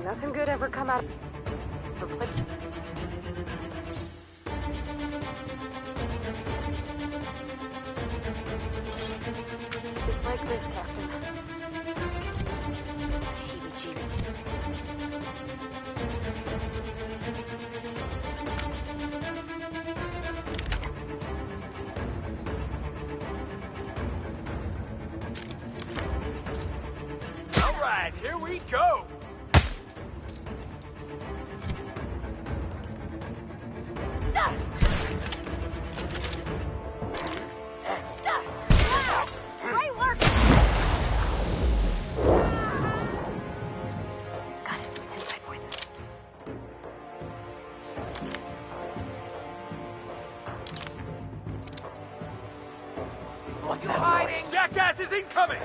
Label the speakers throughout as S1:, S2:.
S1: Nothing good ever come out of It's like this, Captain.
S2: All right, here we go.
S1: Great work! Got it. Inside voices.
S2: What's that hiding? Jackass is incoming!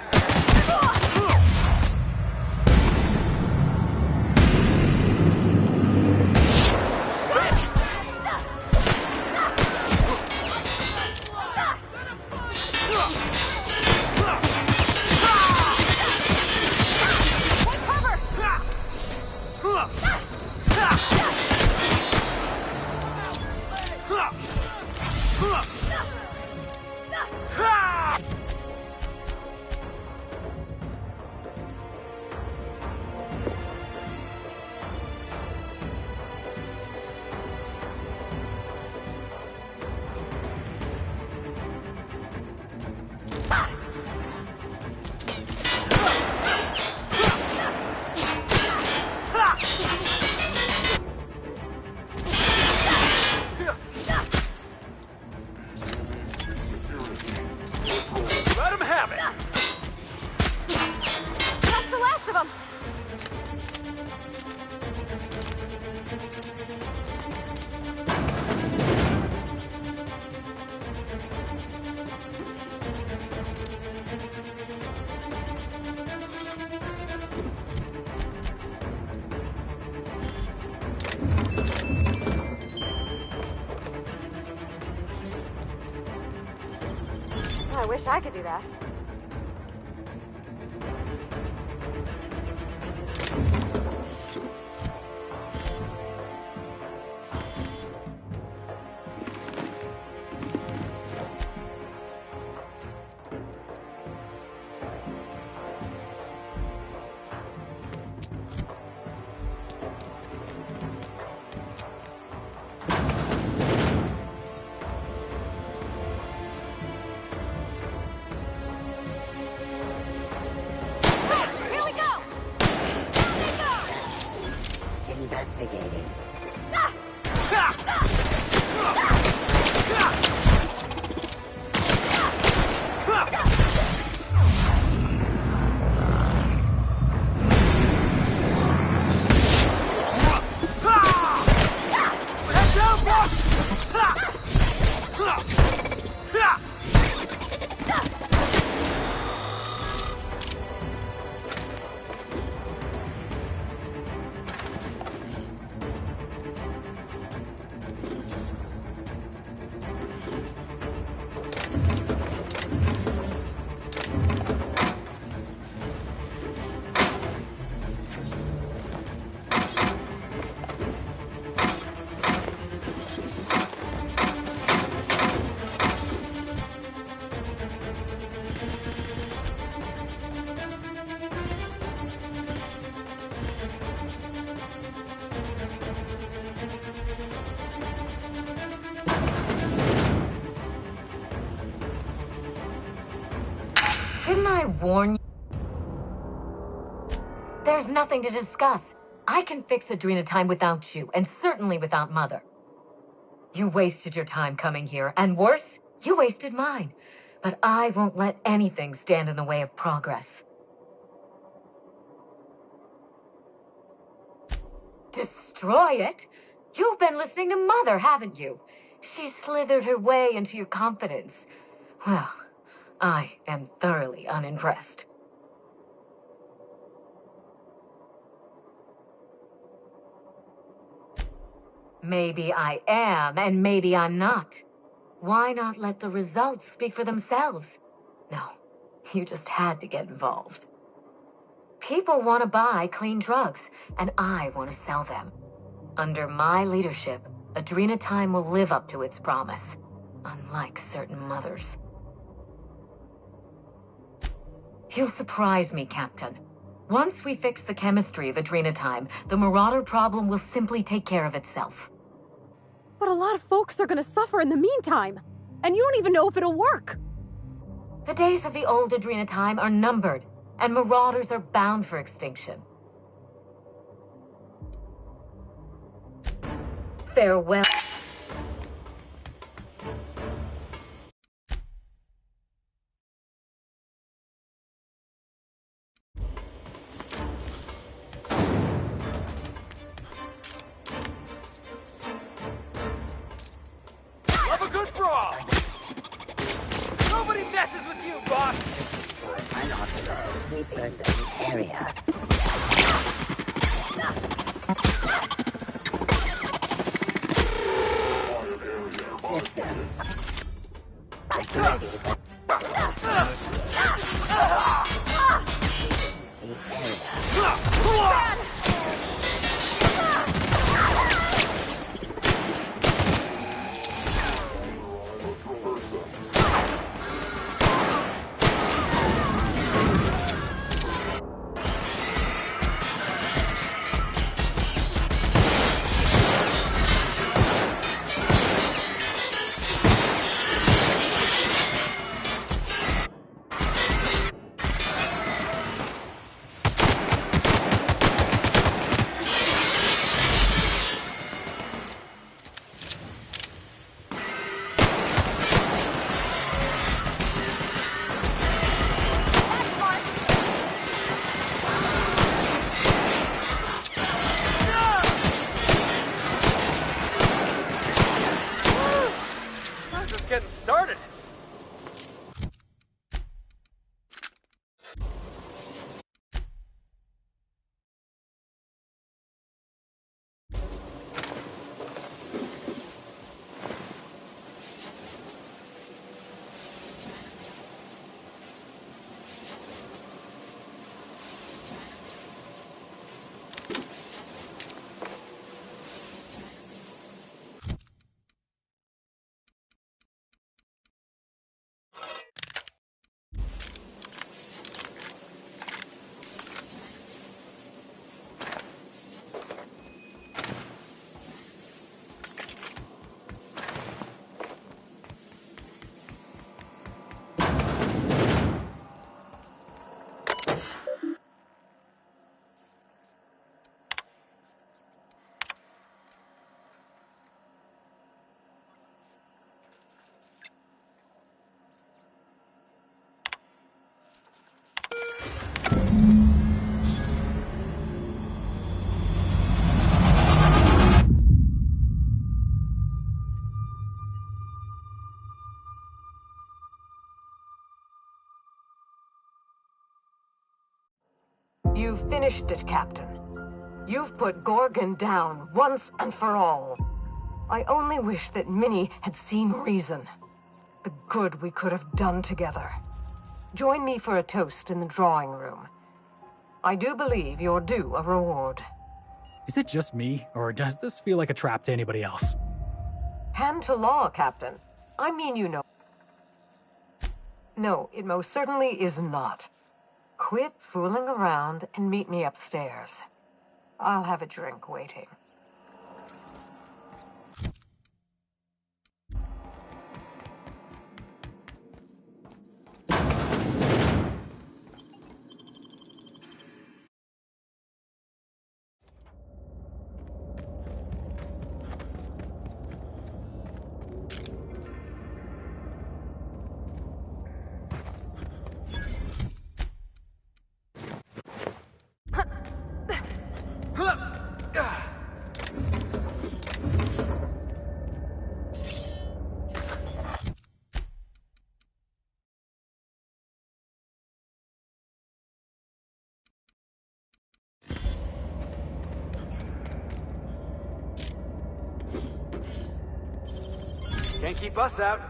S2: Let him have it!
S1: That's the last of them! I wish I could do that. Here we go!
S3: Investigating.
S2: Head down, boss!
S3: Didn't I warn you? There's nothing to discuss. I can fix Adrena time without you, and certainly without Mother. You wasted your time coming here, and worse, you wasted mine. But I won't let anything stand in the way of progress. Destroy it? You've been listening to Mother, haven't you? She slithered her way into your confidence. Well, I am thoroughly unimpressed. Maybe I am, and maybe I'm not. Why not let the results speak for themselves? No, you just had to get involved. People want to buy clean drugs, and I want to sell them. Under my leadership, Adrenatime will live up to its promise, unlike certain mothers. You'll surprise me, Captain. Once we fix the chemistry of Adrenatime, the Marauder problem will simply take care of itself.
S1: But a lot of folks are gonna suffer in the meantime. And you don't even know if it'll work.
S3: The days of the old Adrenatime are numbered, and Marauders are bound for extinction. Farewell.
S2: Love a good brawl! Nobody messes with you, boss!
S4: Unauthorized sweepers in the area. System. Ready. The area.
S2: Getting started.
S5: You've finished it, Captain. You've put Gorgon down once and for all. I only wish that Minnie had seen reason. The good we could have done together. Join me for a toast in the drawing room. I do believe you're due a reward.
S6: Is it just me, or does this feel like a trap to anybody else?
S5: Hand to law, Captain. I mean, you know. No, it most certainly is not. Quit fooling around and meet me upstairs. I'll have a drink waiting.
S2: Can't keep us out.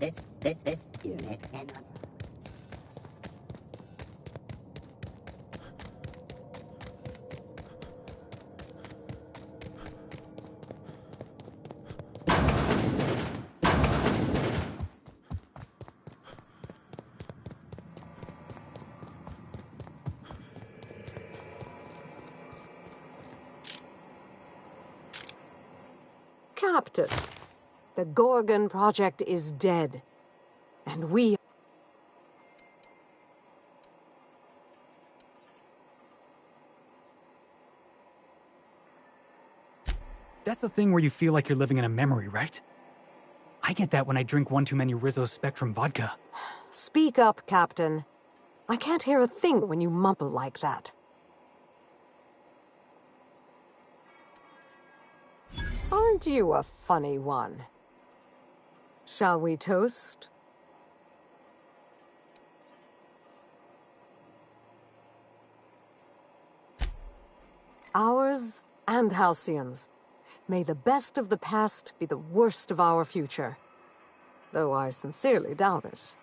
S4: This unit cannot.
S5: Captain, the Gorgon project is dead. And we...
S6: That's the thing where you feel like you're living in a memory, right? I get that when I drink one too many Rizzo Spectrum vodka.
S5: Speak up, Captain. I can't hear a thing when you mumble like that. Aren't you a funny one? Shall we toast? Ours and Halcyon's. May the best of the past be the worst of our future. Though I sincerely doubt it.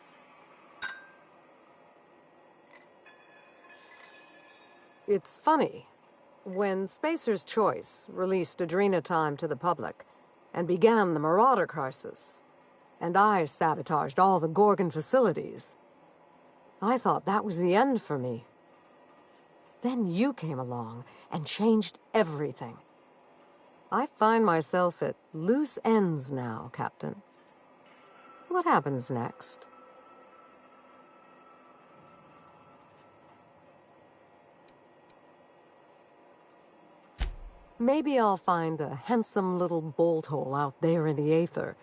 S5: It's funny. When Spacer's Choice released Adrena Time to the public and began the Marauder crisis, and I sabotaged all the Gorgon facilities, I thought that was the end for me. Then you came along and changed everything. I find myself at loose ends now, Captain. What happens next? Maybe I'll find a handsome little bolt hole out there in the aether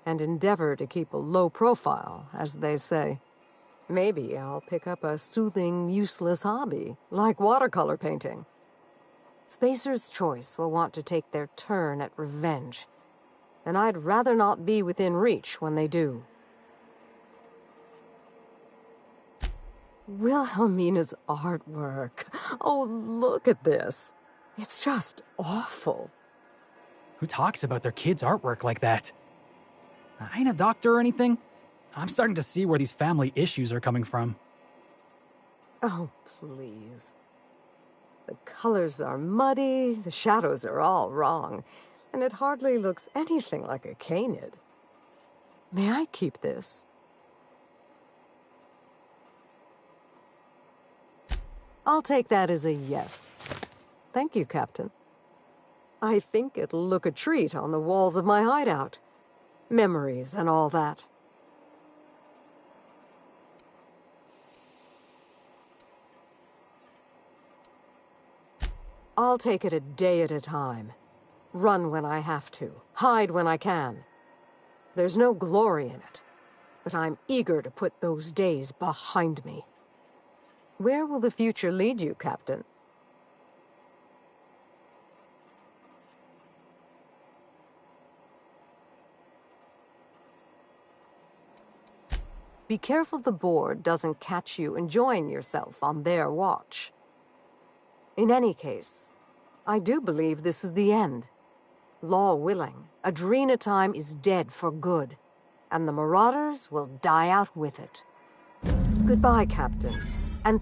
S5: and endeavor to keep a low profile, as they say. Maybe I'll pick up a soothing, useless hobby, like watercolor painting. Spacer's Choice will want to take their turn at revenge, and I'd rather not be within reach when they do. Wilhelmina's artwork. Oh, look at this. It's just awful.
S6: Who talks about their kids' artwork like that? I ain't a doctor or anything. I'm starting to see where these family issues are coming from.
S5: Oh, please. The colors are muddy, the shadows are all wrong, and it hardly looks anything like a canid. May I keep this? I'll take that as a yes. Thank you, Captain. I think it'll look a treat on the walls of my hideout. Memories and all that. I'll take it a day at a time. Run when I have to. Hide when I can. There's no glory in it, but I'm eager to put those days behind me. Where will the future lead you, Captain? Be careful the board doesn't catch you enjoying yourself on their watch. In any case, I do believe this is the end. Law willing, Adrena Time is dead for good, and the Marauders will die out with it. Goodbye, Captain, and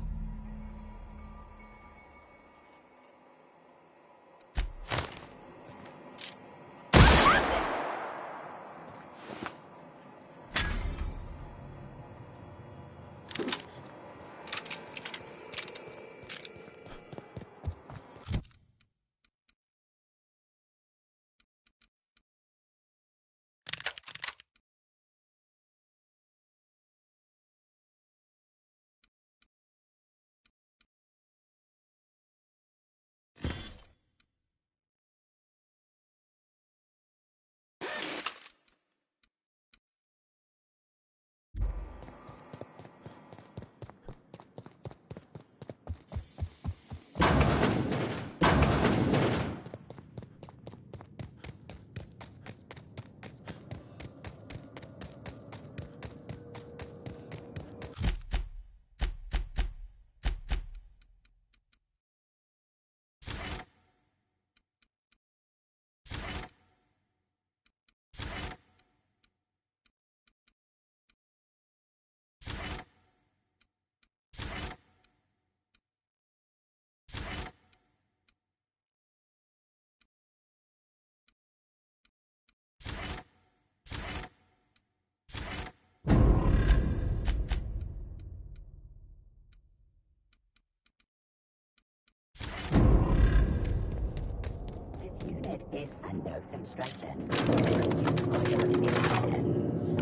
S4: unit is under construction. Thank you for your patience.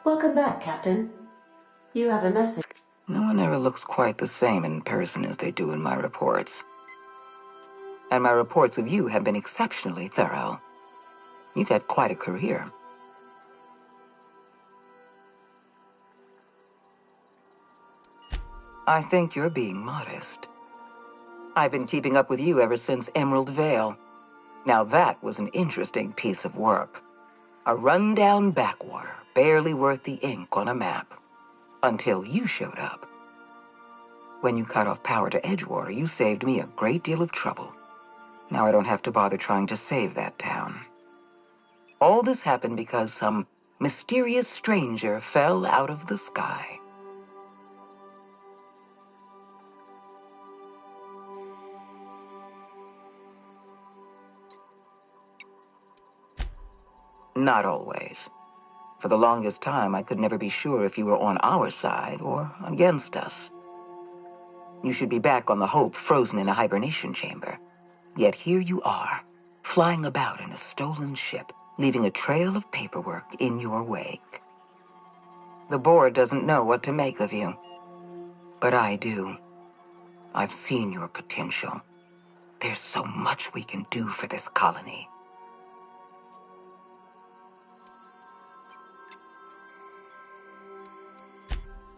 S7: Welcome back, Captain. You have a message.
S8: No one ever looks quite the same in person as they do in my reports. And my reports of you have been exceptionally thorough. You've had quite a career. I think you're being modest. I've been keeping up with you ever since Emerald Vale. Now that was an interesting piece of work. A rundown backwater, barely worth the ink on a map. Until you showed up. When you cut off power to Edgewater, you saved me a great deal of trouble. Now I don't have to bother trying to save that town. All this happened because some mysterious stranger fell out of the sky. Not always. For the longest time, I could never be sure if you were on our side or against us. You should be back on the Hope, frozen in a hibernation chamber. Yet here you are, flying about in a stolen ship, leaving a trail of paperwork in your wake. The board doesn't know what to make of you. But I do. I've seen your potential. There's so much we can do for this colony.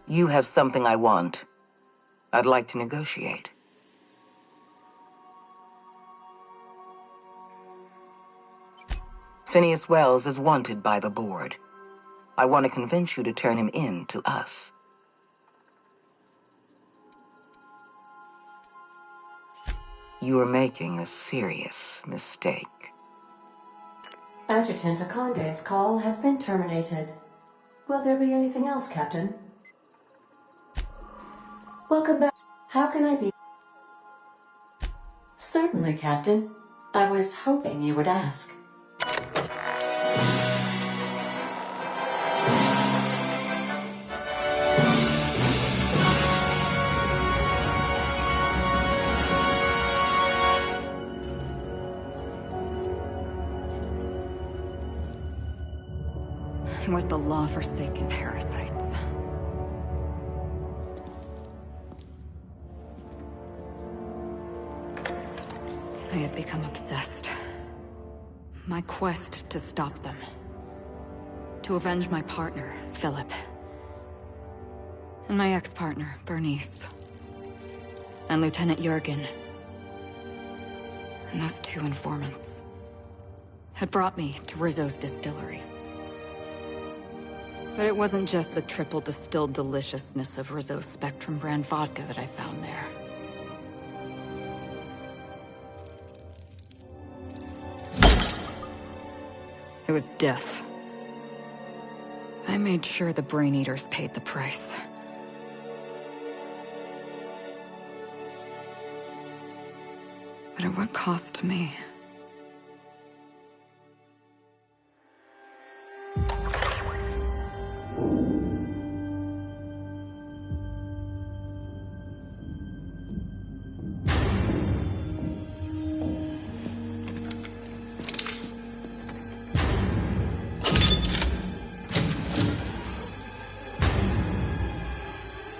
S8: You have something I want. I'd like to negotiate. Phineas Wells is wanted by the board. I want to convince you to turn him in to us. You are making a serious mistake.
S7: Adjutant Akonde's call has been terminated. Will there be anything else, Captain? Welcome back. How can I be? Certainly, Captain. I was hoping you would ask.
S9: It was the law-forsaken parasites. I had become obsessed. My quest to stop them. To avenge my partner, Philip. And my ex-partner, Bernice. And Lieutenant Jurgen. And those two informants had brought me to Rizzo's distillery. But it wasn't just the triple distilled deliciousness of Rizzo's Spectrum brand vodka that I found there. It was death. I made sure the Brain Eaters paid the price. But at what cost to me?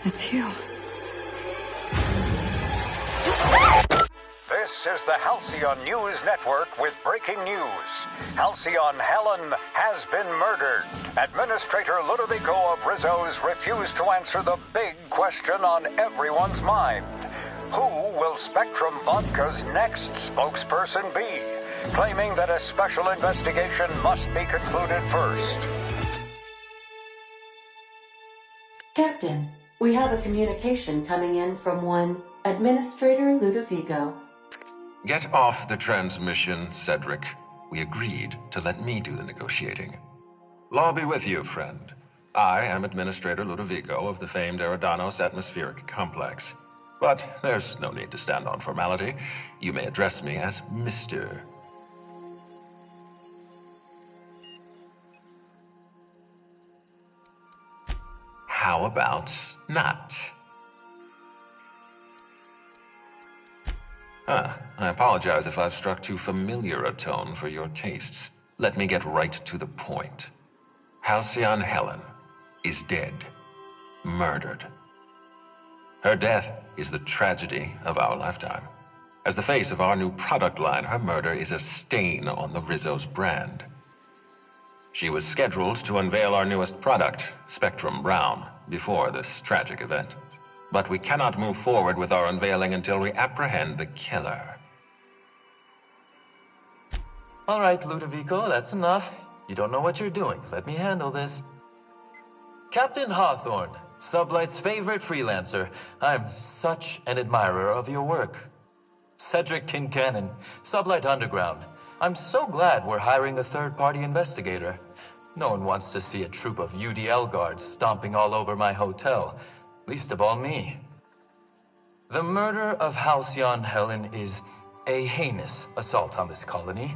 S9: It's you.
S10: is the Halcyon News Network with breaking news. Halcyon Helen has been murdered. Administrator Ludovico of Rizzo's refused to answer the big question on everyone's mind. Who will Spectrum Vodka's next spokesperson be? Claiming that a special investigation must be concluded first.
S7: Captain, we have a communication coming in from one Administrator Ludovico.
S11: Get off the transmission, Cedric. We agreed to let me do the negotiating. Law be with you, friend. I am Administrator Ludovico of the famed Eridanos Atmospheric Complex. But there's no need to stand on formality. You may address me as Mr. How about not? I apologize if I've struck too familiar a tone for your tastes. Let me get right to the point. Halcyon Helen is dead. Murdered. Her death is the tragedy of our lifetime. As the face of our new product line, her murder is a stain on the Rizzo's brand. She was scheduled to unveil our newest product, Spectrum Brown, before this tragic event. But we cannot move forward with our unveiling until we apprehend the killer.
S12: All right, Ludovico, that's enough. You don't know what you're doing. Let me handle this. Captain Hawthorne, Sublight's favorite freelancer. I'm such an admirer of your work. Cedric Kincannon, Sublight Underground. I'm so glad we're hiring a third-party investigator. No one wants to see a troop of UDL guards stomping all over my hotel. Least of all me. The murder of Halcyon Helen is a heinous assault on this colony.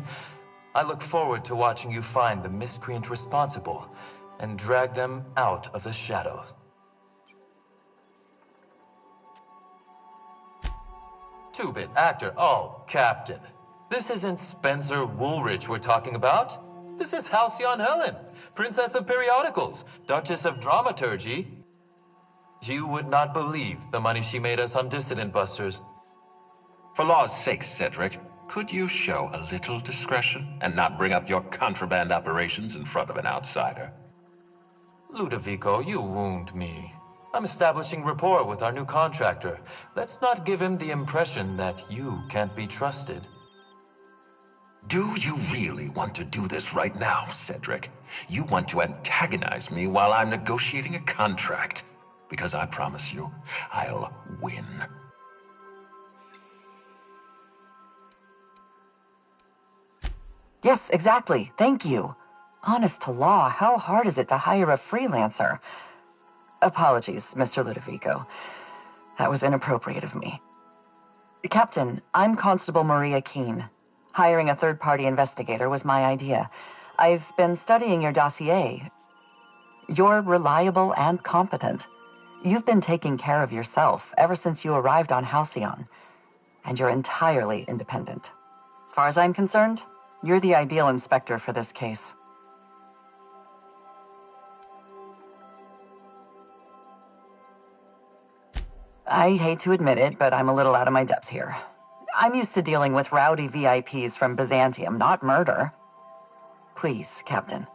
S12: I look forward to watching you find the miscreant responsible and drag them out of the shadows. Two-bit actor. Oh, Captain. This isn't Spencer Woolrich we're talking about. This is Halcyon Helen, Princess of Periodicals, Duchess of Dramaturgy. You would not believe the money she made us on Dissident Busters.
S11: For law's sake, Cedric, could you show a little discretion and not bring up your contraband operations in front of an outsider?
S12: Ludovico, you wound me. I'm establishing rapport with our new contractor. Let's not give him the impression that you can't be trusted.
S11: Do you really want to do this right now, Cedric? You want to antagonize me while I'm negotiating a contract? Because I promise you, I'll win.
S8: Yes, exactly. Thank you. Honest to law, how hard is it to hire a freelancer? Apologies, Mr. Ludovico. That was inappropriate of me. Captain, I'm Constable Maria Keene. Hiring a third-party investigator was my idea. I've been studying your dossier. You're reliable and competent. You've been taking care of yourself ever since you arrived on Halcyon. And you're entirely independent. As far as I'm concerned, you're the ideal inspector for this case. I hate to admit it, but I'm a little out of my depth here. I'm used to dealing with rowdy VIPs from Byzantium, not murder. Please, Captain,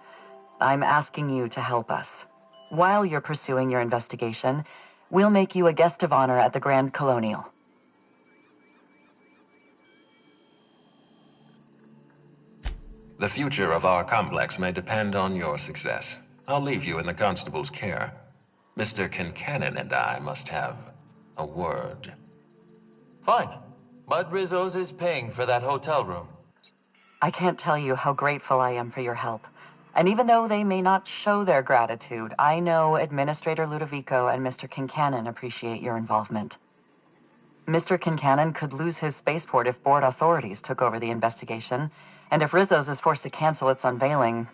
S8: I'm asking you to help us. While you're pursuing your investigation, we'll make you a guest of honor at the Grand Colonial.
S11: The future of our complex may depend on your success. I'll leave you in the constable's care. Mr. Kincannon and I must have a word.
S12: Fine. But Rizzo's is paying for that hotel room.
S8: I can't tell you how grateful I am for your help. And even though they may not show their gratitude, I know Administrator Ludovico and Mr. Kincannon appreciate your involvement. Mr. Kincannon could lose his spaceport if board authorities took over the investigation, and if Rizzo's is forced to cancel its unveiling,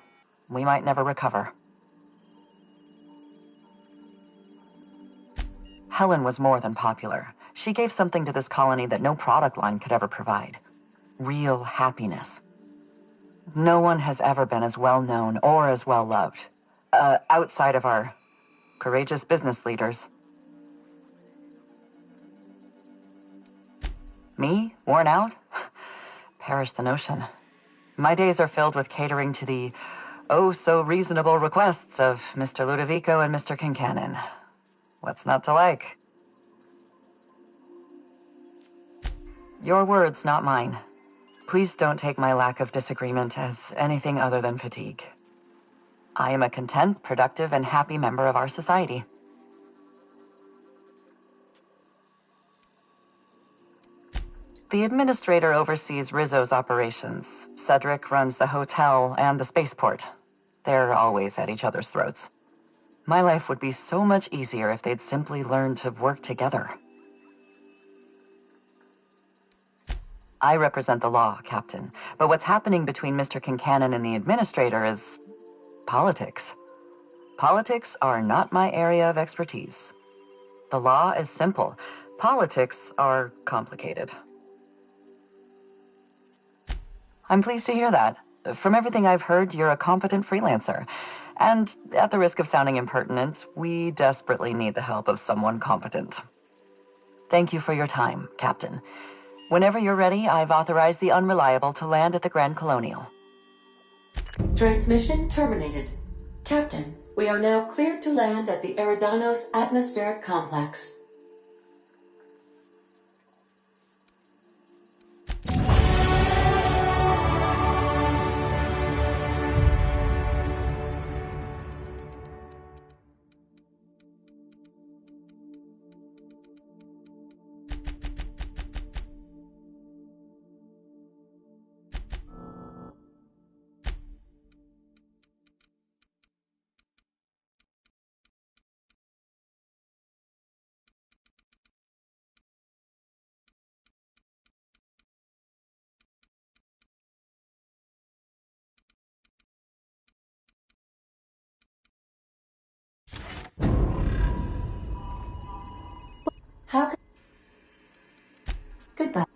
S8: we might never recover. Helen was more than popular. She gave something to this colony that no product line could ever provide. Real happiness. No one has ever been as well known or as well loved, outside of our courageous business leaders. Me? Worn out?
S13: Perish the notion. My days are filled with catering to the oh-so-reasonable requests of Mr. Ludovico and Mr. Kincannon. What's not to like? Your words, not mine. Please don't take my lack of disagreement as anything other than fatigue. I am a content, productive, and happy member of our society. The administrator oversees Rizzo's operations. Cedric runs the hotel and the spaceport. They're always at each other's throats. My life would be so much easier if they'd simply learn to work together. I represent the law, Captain, but what's happening between Mr. Kincannon and the administrator is politics. Politics are not my area of expertise. The law is simple. Politics are complicated. I'm pleased to hear that. From everything I've heard, you're a competent freelancer. And at the risk of sounding impertinent, we desperately need the help of someone competent. Thank you for your time, Captain. Whenever you're ready, I've authorized the Unreliable to land at the Grand Colonial.
S7: Transmission terminated. Captain, we are now cleared to land at the Eridanos Atmospheric Complex. How can... Goodbye.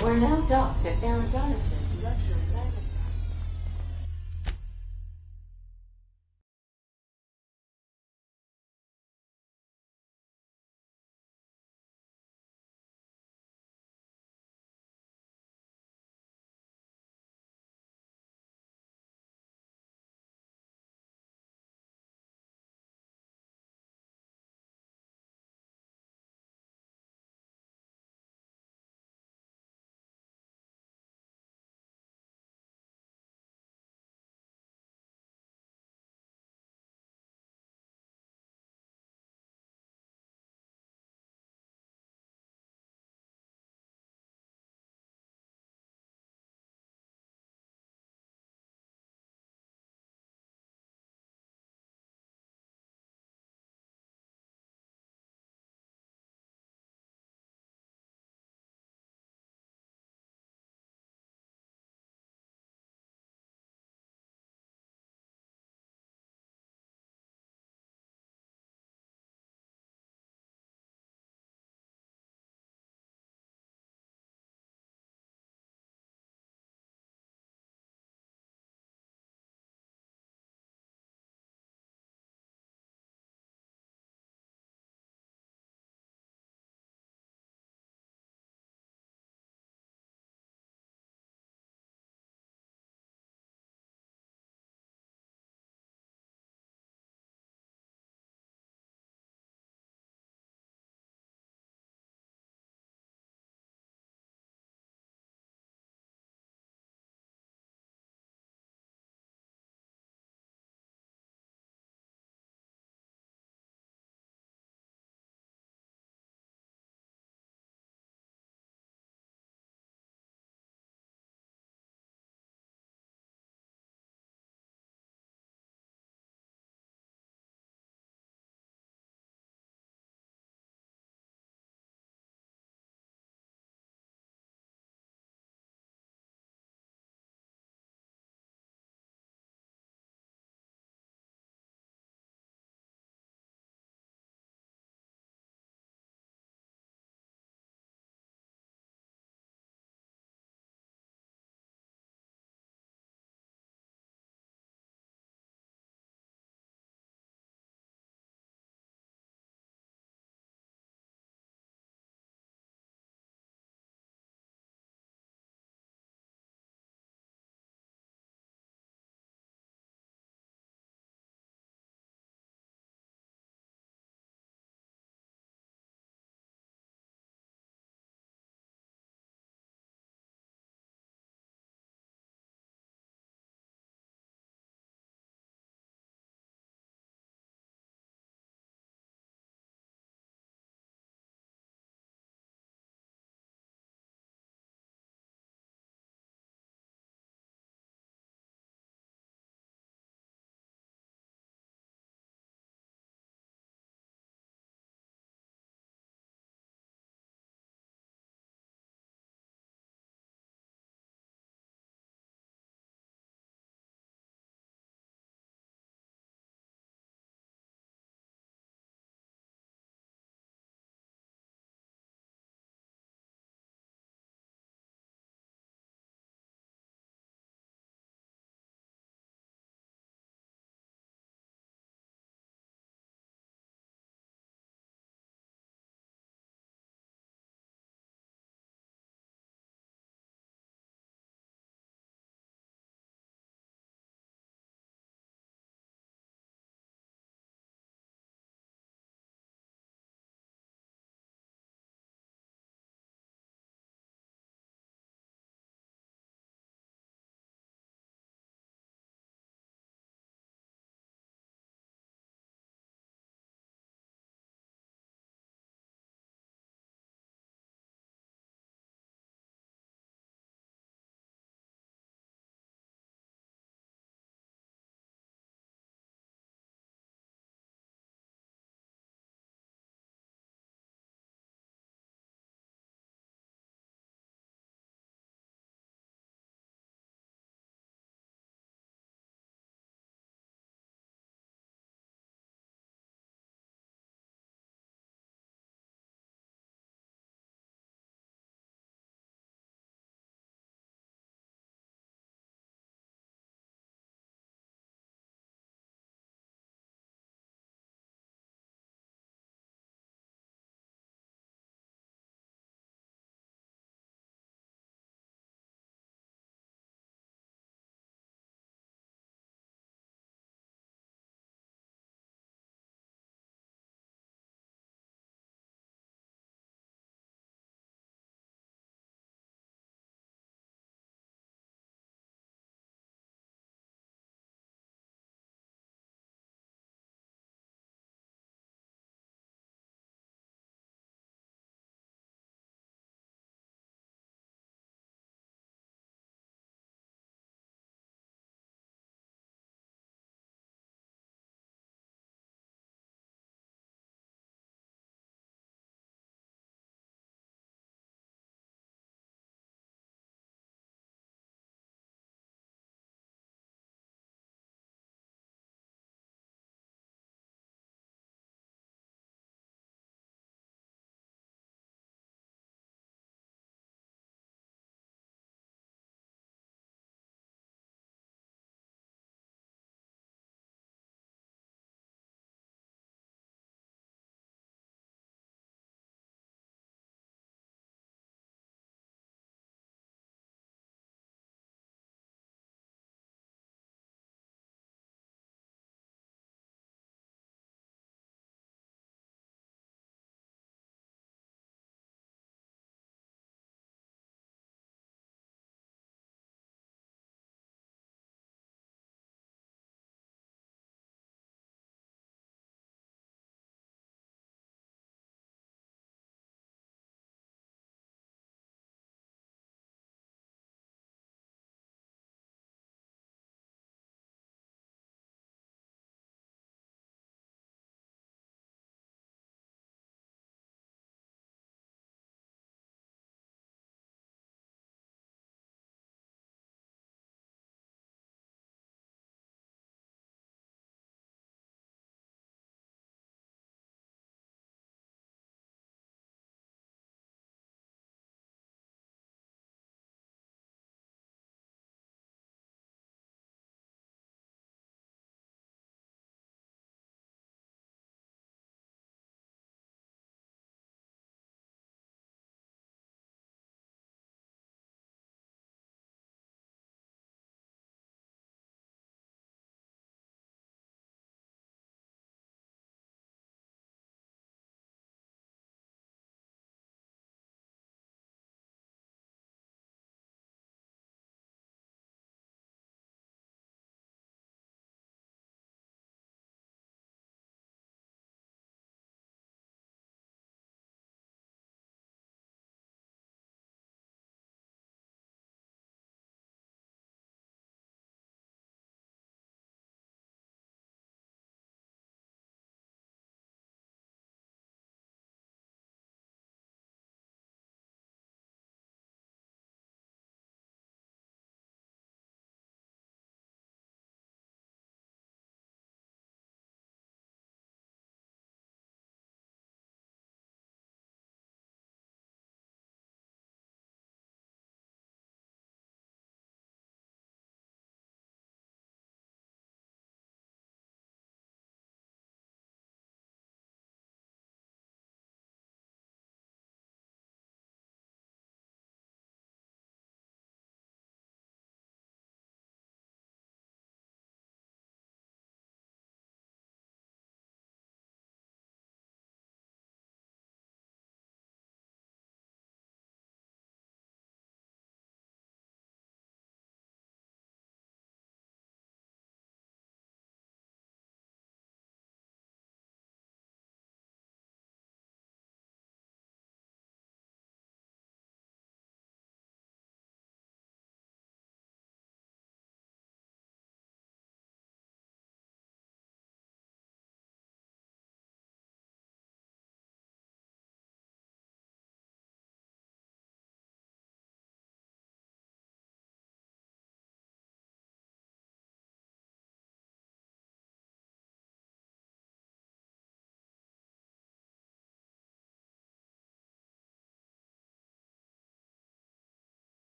S7: We're now docked at Eridanos' luxury landing.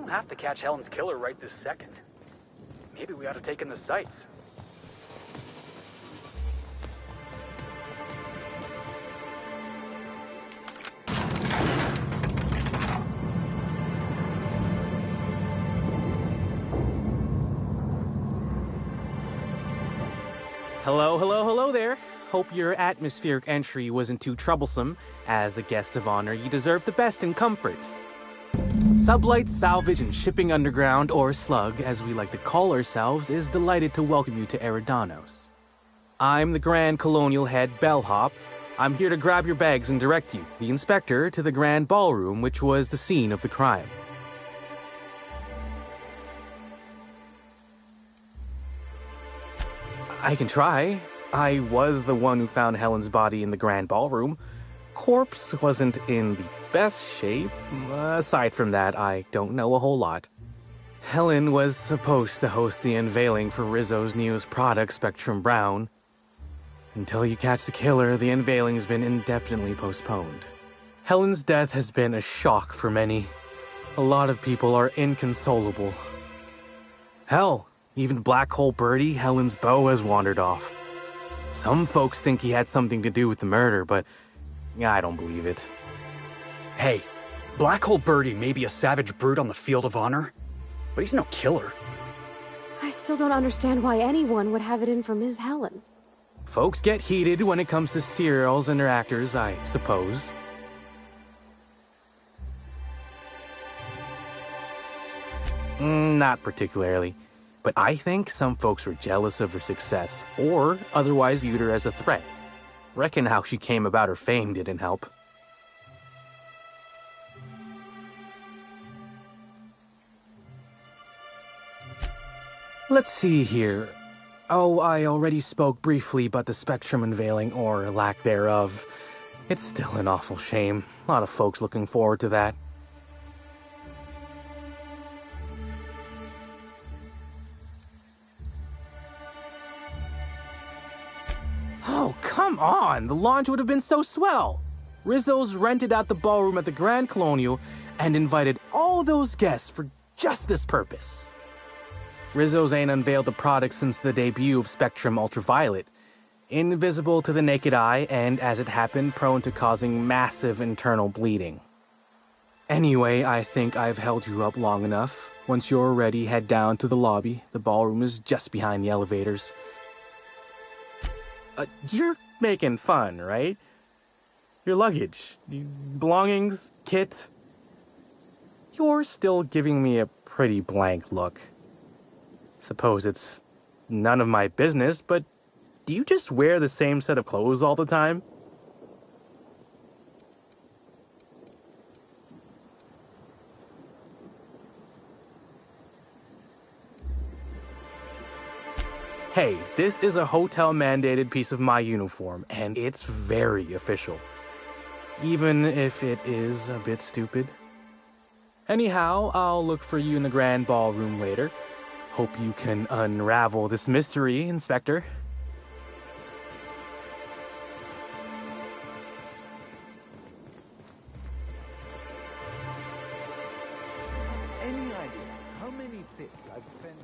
S6: don't have to catch Helen's killer right this second. Maybe we ought to take in the sights.
S14: Hello there. Hope your atmospheric entry wasn't too troublesome. As a guest of honor, you deserve the best in comfort. Sublight Salvage and Shipping Underground, or Slug, as we like to call ourselves, is delighted to welcome you to Eridanos. I'm the Grand Colonial Head Bellhop. I'm here to grab your bags and direct you, the Inspector, to the Grand Ballroom, which was the scene of the crime. I can try. I was the one who found Helen's body in the Grand Ballroom. Corpse wasn't in the best shape. Aside from that, I don't know a whole lot. Helen was supposed to host the unveiling for Rizzo's newest product, Spectrum Brown. Until you catch the killer, the unveiling's been indefinitely postponed. Helen's death has been a shock for many. A lot of people are inconsolable. Hell, even Black Hole Birdie, Helen's beau, has wandered off. Some folks think he had something to do with the murder, but I don't believe it.
S6: Hey, Black Hole Birdie may be a savage brute on the field of honor, but he's no killer.
S1: I still don't understand why anyone would have it in for Ms. Helen.
S14: Folks get heated when it comes to serials and their actors, I suppose. Not particularly. But I think some folks were jealous of her success, or otherwise viewed her as a threat. Reckon how she came about her fame didn't help. Let's see here. Oh, I already spoke briefly about the Spectrum unveiling, or lack thereof. It's still an awful shame. A lot of folks looking forward to that. Oh, come on! The launch would have been so swell! Rizzo's rented out the ballroom at the Grand Colonial and invited all those guests for just this purpose. Rizzo's ain't unveiled the product since the debut of Spectrum Ultraviolet. Invisible to the naked eye and, as it happened, prone to causing massive internal bleeding. Anyway, I think I've held you up long enough. Once you're ready, head down to the lobby. The ballroom is just behind the elevators. You're making fun, right? Your luggage, belongings, kit. You're still giving me a pretty blank look. Suppose it's none of my business, but do you just wear the same set of clothes all the time? Hey, this is a hotel-mandated piece of my uniform, and it's very official. Even if it is a bit stupid. Anyhow, I'll look for you in the Grand Ballroom later. Hope you can unravel this mystery, Inspector.
S2: Any idea how many bits I've spent?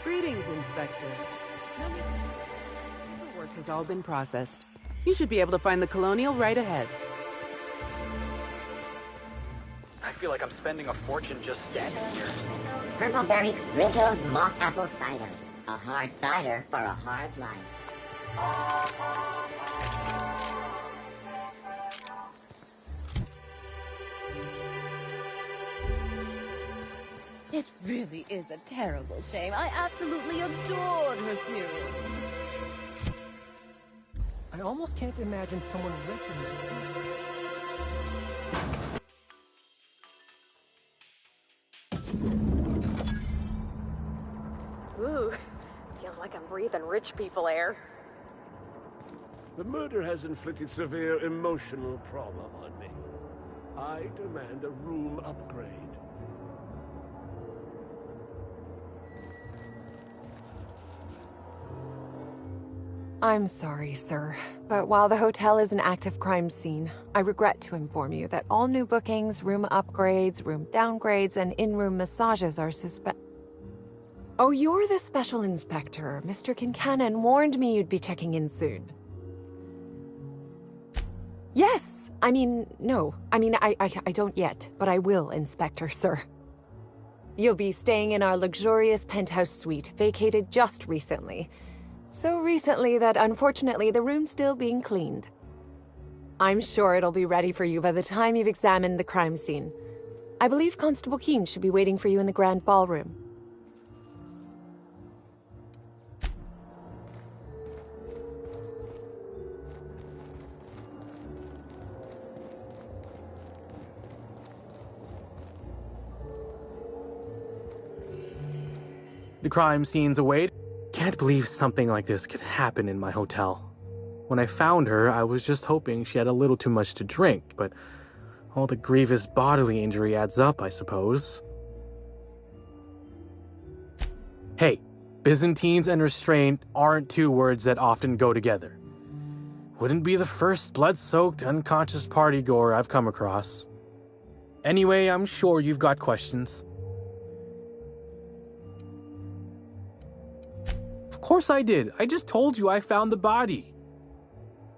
S15: Greetings, Inspector. Paperwork has all been processed. You should be able to find the Colonial right ahead.
S6: I feel like I'm spending a fortune just standing here.
S4: Purpleberry Rizzo's Mock Apple Cider. A hard cider for a hard life.
S16: It really is a terrible shame. I absolutely adored her cereal.
S17: I almost can't imagine someone richer
S1: Ooh, feels like I'm breathing rich people air.
S18: The murder has inflicted severe emotional trauma on me. I demand a room upgrade.
S19: I'm sorry, sir, but while the hotel is an active crime scene, I regret to inform you that all new bookings, room upgrades, room downgrades, and in-room massages are Oh, you're the special inspector. Mr. Kincannon warned me you'd be checking in soon. Yes! No. I don't yet, but I will, Inspector, sir. You'll be staying in our luxurious penthouse suite, vacated just recently. So recently that unfortunately the room's still being cleaned. I'm sure it'll be ready for you by the time you've examined the crime scene. I believe Constable Keene should be waiting for you in the grand ballroom.
S14: The crime scene's away. Can't believe something like this could happen in my hotel. When I found her, I was just hoping she had a little too much to drink, but all the grievous bodily injury adds up, I suppose. Hey, Byzantines and restraint aren't two words that often go together. Wouldn't be the first blood-soaked, unconscious party-goer I've come across. Anyway, I'm sure you've got questions. Of course I did. I just told you I found the body.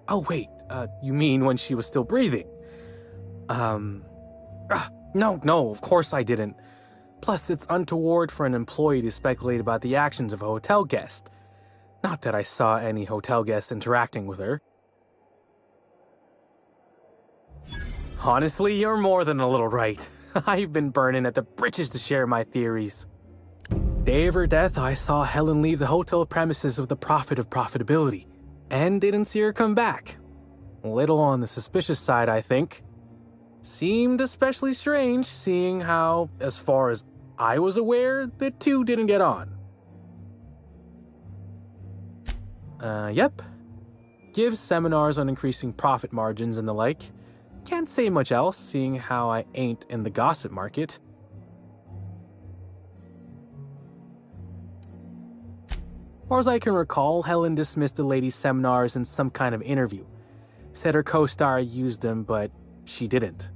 S14: Oh, wait. You mean when she was still breathing? No, of course I didn't. Plus, it's untoward for an employee to speculate about the actions of a hotel guest. Not that I saw any hotel guests interacting with her. Honestly, you're more than a little right. I've been burning at the britches to share my theories. Day of her death, I saw Helen leave the hotel premises with the profit of profitability, and didn't see her come back. A little on the suspicious side, I think. Seemed especially strange, seeing how, as far as I was aware, the two didn't get on. Yep. Gives seminars on increasing profit margins and the like. Can't say much else, seeing how I ain't in the gossip market. Far as I can recall, Helen dismissed the lady's seminars in some kind of interview. Said her co-star used them, but she didn't.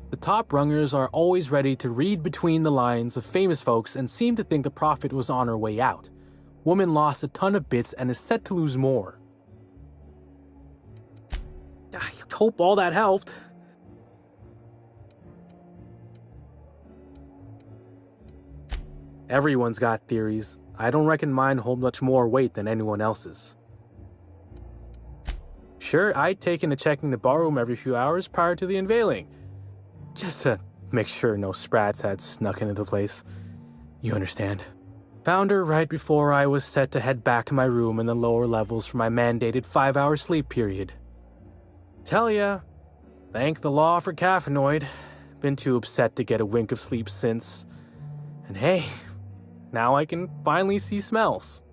S14: The top rungers are always ready to read between the lines of famous folks and seem to think the prophet was on her way out. Woman lost a ton of bits and is set to lose more. I hope all that helped. Everyone's got theories. I don't reckon mine hold much more weight than anyone else's. Sure, I'd taken to checking the ballroom every few hours prior to the unveiling. Just to make sure no sprats had snuck into the place. You understand. Found her right before I was set to head back to my room in the lower levels for my mandated 5-hour sleep period. Tell ya, thank the law for caffeinoid. Been too upset to get a wink of sleep since. And hey, now I can finally see smells.